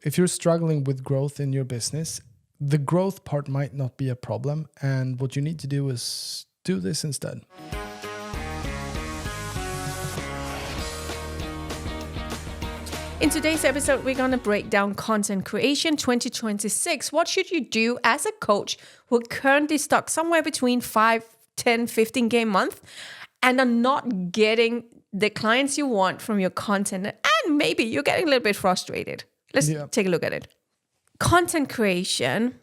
if you're struggling with growth in your business, the growth part might not be a problem. And what you need to do is do this instead. In today's episode, we're going to break down content creation 2026. What should you do as a coach who are currently stuck somewhere between 5, 10, 15K a month and are not getting the clients you want from your content? And maybe you're getting a little bit frustrated. Let's take a look at it. Content creation.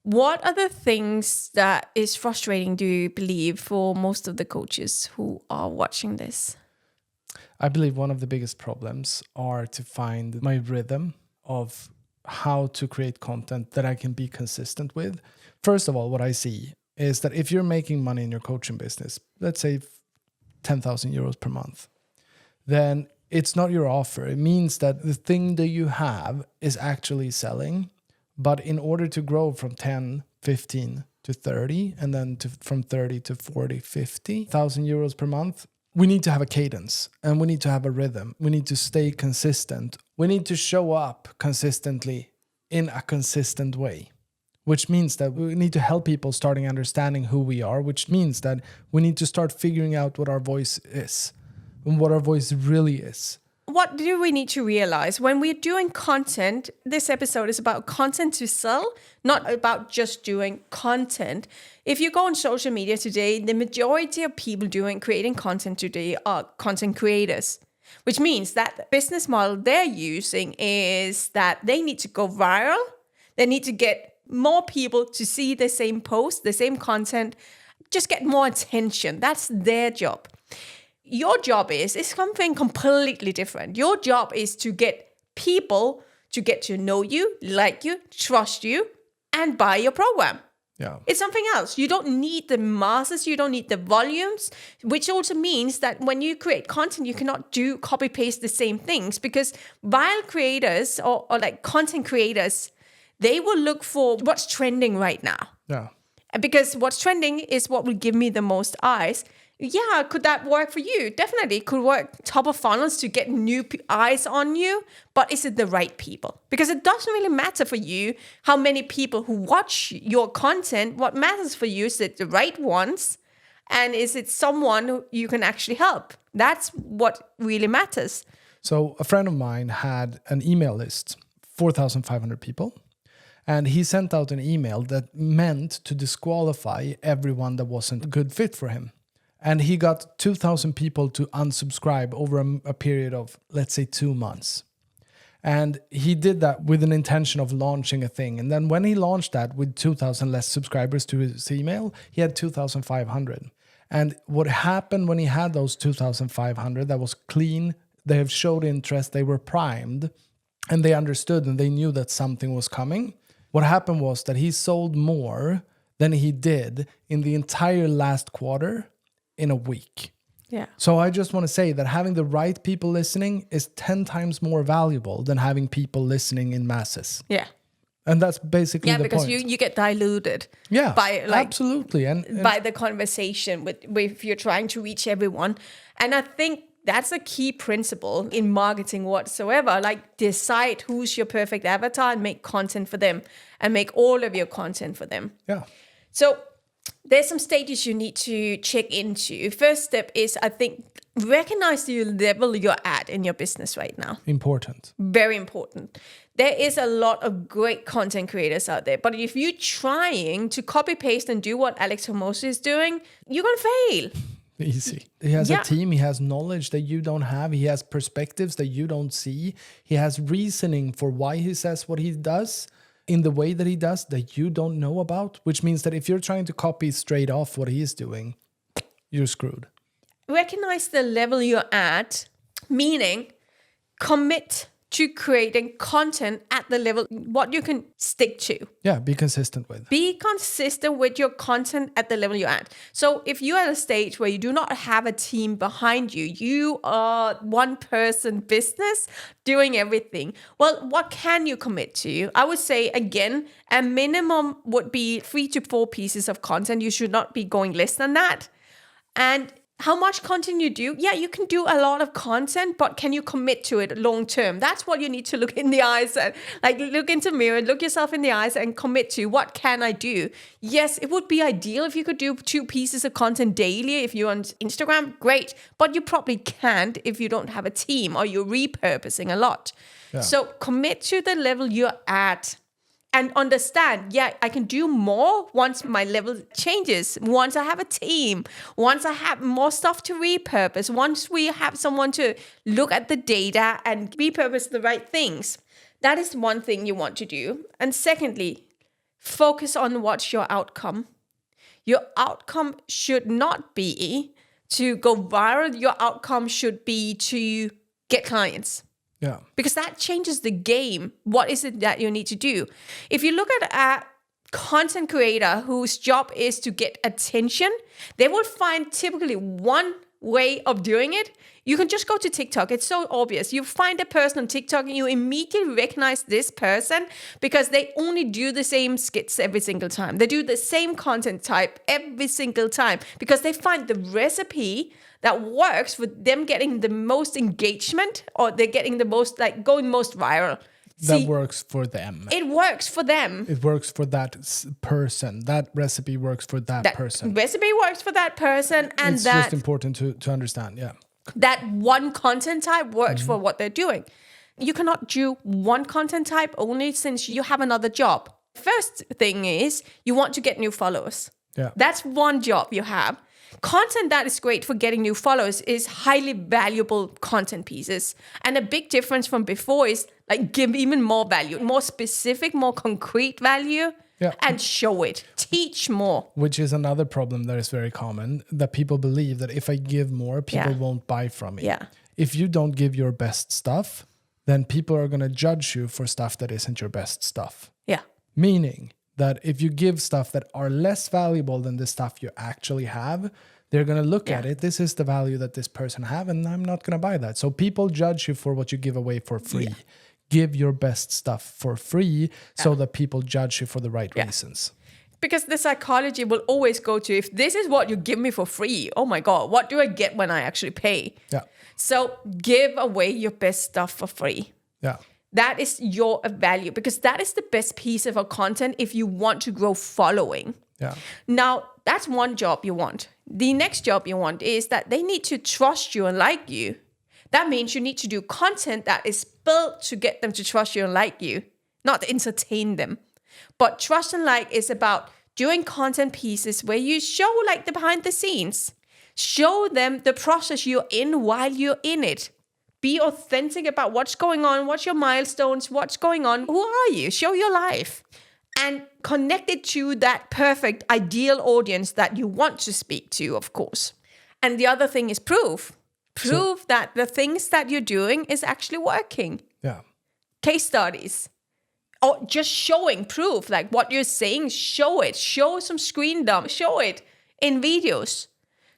What are the things that is frustrating, do you believe, for most of the coaches who are watching this? I believe one of the biggest problems are to find my rhythm of how to create content that I can be consistent with. First of all, what I see is that if you're making money in your coaching business, let's say 10,000 euros per month, then it's not your offer. It means that the thing that you have is actually selling. But in order to grow from 10, 15 to 30, and then from 30 to 40, 50,000 euros per month, we need to have a cadence and we need to have a rhythm. We need to stay consistent. We need to show up consistently in a consistent way, which means that we need to help people starting understanding who we are, which means that we need to start figuring out what our voice is and what our voice really is. What do we need to realize when we're doing content? This episode is about content to sell, not about just doing content. If you go on social media today, the majority of people creating content today are content creators, which means that the business model they're using is that they need to go viral. They need to get more people to see the same post, the same content, just get more attention. That's their job. Your job is something completely different. Your job is to get people to get to know you, like you, trust you, and buy your program. Yeah. It's something else. You don't need the masses. You don't need the volumes, which also means that when you create content, you cannot do copy-paste the same things, because viral creators or like content creators, they will look for what's trending right now. Yeah. Because what's trending is what will give me the most eyes. Yeah, could that work for you? Definitely. It could work top of funnels to get new eyes on you, but is it the right people? Because it doesn't really matter for you how many people who watch your content. What matters for you is it the right ones, and is it someone who you can actually help? That's what really matters. So a friend of mine had an email list, 4,500 people. And he sent out an email that meant to disqualify everyone that wasn't a good fit for him. And he got 2,000 people to unsubscribe over a period of, let's say, 2 months. And he did that with an intention of launching a thing. And then when he launched that with 2,000 less subscribers to his email, he had 2,500. And what happened when he had those 2,500, that was clean, they have showed interest, they were primed, and they understood and they knew that something was coming. What happened was that he sold more than he did in the entire last quarter in a week. Yeah. So I just want to say that having the right people listening is 10 times more valuable than having people listening in masses. Yeah. And that's basically the point. Yeah, because you get diluted. Yeah, by absolutely. And by the conversation with if you're trying to reach everyone. And I think that's a key principle in marketing whatsoever. Like, decide who's your perfect avatar and make content for them and make all of your content for them. Yeah. So there's some stages you need to check into. First step is, I think, recognize the level you're at in your business right now. Important. Very important. There is a lot of great content creators out there. But if you're trying to copy paste and do what Alex Hormozi is doing, you're going to fail. Easy. He has a team. He has knowledge that you don't have. He has perspectives that you don't see. He has reasoning for why he says what he does in the way that he does that you don't know about, which means that if you're trying to copy straight off what he is doing, you're screwed. Recognize the level you're at, meaning commit to creating content at the level what you can stick to. Yeah, be consistent with. Be consistent with your content at the level you're at. So if you're at a stage where you do not have a team behind you, you are one person business doing everything. Well, what can you commit to? I would say, again, a minimum would be 3 to 4 pieces of content. You should not be going less than that. And how much content you do. Yeah, you can do a lot of content, but can you commit to it long term? That's what you need to look in the eyes and like look into the mirror, look yourself in the eyes and commit to. What can I do? Yes, it would be ideal if you could do 2 pieces of content daily. If you're on Instagram, great. But you probably can't if you don't have a team or you're repurposing a lot. Yeah. So commit to the level you're at. And understand, yeah, I can do more once my level changes, once I have a team, once I have more stuff to repurpose, once we have someone to look at the data and repurpose the right things. That is one thing you want to do. And secondly, focus on what's your outcome. Your outcome should not be to go viral. Your outcome should be to get clients. Yeah. Because that changes the game. What is it that you need to do? If you look at a content creator whose job is to get attention, they will find typically one way of doing it. You can just go to TikTok. It's so obvious. You find a person on TikTok and you immediately recognize this person because they only do the same skits every single time. They do the same content type every single time because they find the recipe that works for them getting the most engagement, or they're getting the most, like, going most viral. That works for them. It works for them. It works for that person. That recipe works for that person. Recipe works for that person, and it's just important to understand. Yeah. That one content type works for what they're doing. You cannot do one content type only since you have another job. First thing is you want to get new followers. Yeah. That's one job you have. Content that is great for getting new followers is highly valuable content pieces. And a big difference from before is like give even more value, more specific, more concrete value, and show it. Teach more. Which is another problem that is very common, that people believe that if I give more, people won't buy from me. Yeah. If you don't give your best stuff, then people are going to judge you for stuff that isn't your best stuff. Yeah. Meaning that if you give stuff that are less valuable than the stuff you actually have, they're going to look at it. This is the value that this person have, and I'm not going to buy that. So people judge you for what you give away for free. Yeah. Give your best stuff for free so that people judge you for the right reasons. Because the psychology will always go to, if this is what you give me for free, oh my God, what do I get when I actually pay? Yeah. So give away your best stuff for free. Yeah. That is your value, because that is the best piece of our content if you want to grow following. Yeah. Now, that's one job you want. The next job you want is that they need to trust you and like you. That means you need to do content that is built to get them to trust you and like you, not entertain them. But trust and like is about doing content pieces where you show like the behind the scenes. Show them the process you're in while you're in it. Be authentic about what's going on, what's your milestones, what's going on, who are you? Show your life. And connect it to that perfect, ideal audience that you want to speak to, of course. And the other thing is proof. Prove that the things that you're doing is actually working. Yeah. Case studies. Or just showing proof, like what you're saying, show it. Show some screen dump. Show it in videos.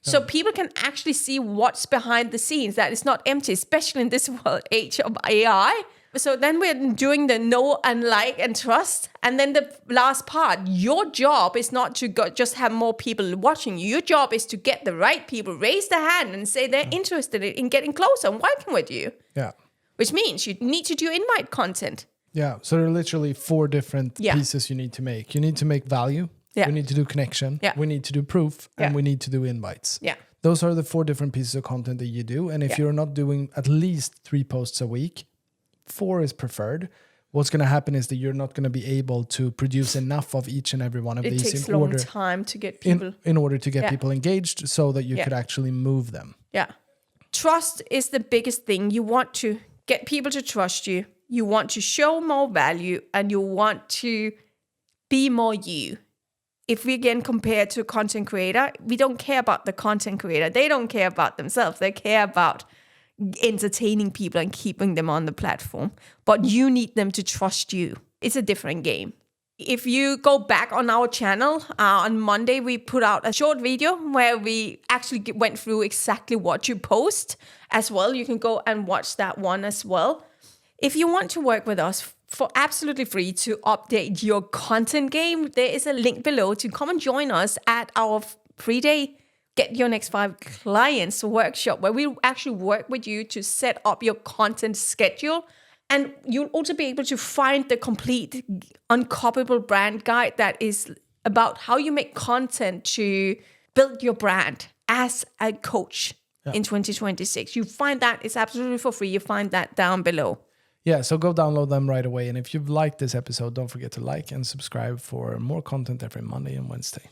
So people can actually see what's behind the scenes, that it's not empty, especially in this world age of AI. So then we're doing the know and like and trust. And then the last part, your job is not to just have more people watching you. Your job is to get the right people, raise their hand and say they're interested in getting closer and working with you. Yeah. Which means you need to do invite content. Yeah. So there are literally 4 different pieces you need to make. You need to make value. Yeah. We need to do connection. Yeah. We need to do proof. And we need to do invites. Yeah. Those are the 4 different pieces of content that you do. And if you're not doing at least 3 posts a week, 4 is preferred. What's going to happen is that you're not going to be able to produce enough of each and every one of these takes a long time to get people in order to get people engaged so that you could actually move them. Yeah. Trust is the biggest thing. You want to get people to trust you. You want to show more value, and you want to be more you. If we again compare to a content creator, we don't care about the content creator. They don't care about themselves. They care about entertaining people and keeping them on the platform. But you need them to trust you. It's a different game. If you go back on our channel, on Monday, we put out a short video where we actually went through exactly what you post as well. You can go and watch that one as well. If you want to work with us for absolutely free to update your content game, there is a link below to come and join us at our 3-day Get Your Next 5 Clients workshop, where we actually work with you to set up your content schedule. And you'll also be able to find the complete uncopyable brand guide that is about how you make content to build your brand as a coach in 2026. You find that it's absolutely for free. You find that down below. Yeah, so go download them right away. And if you've liked this episode, don't forget to like and subscribe for more content every Monday and Wednesday.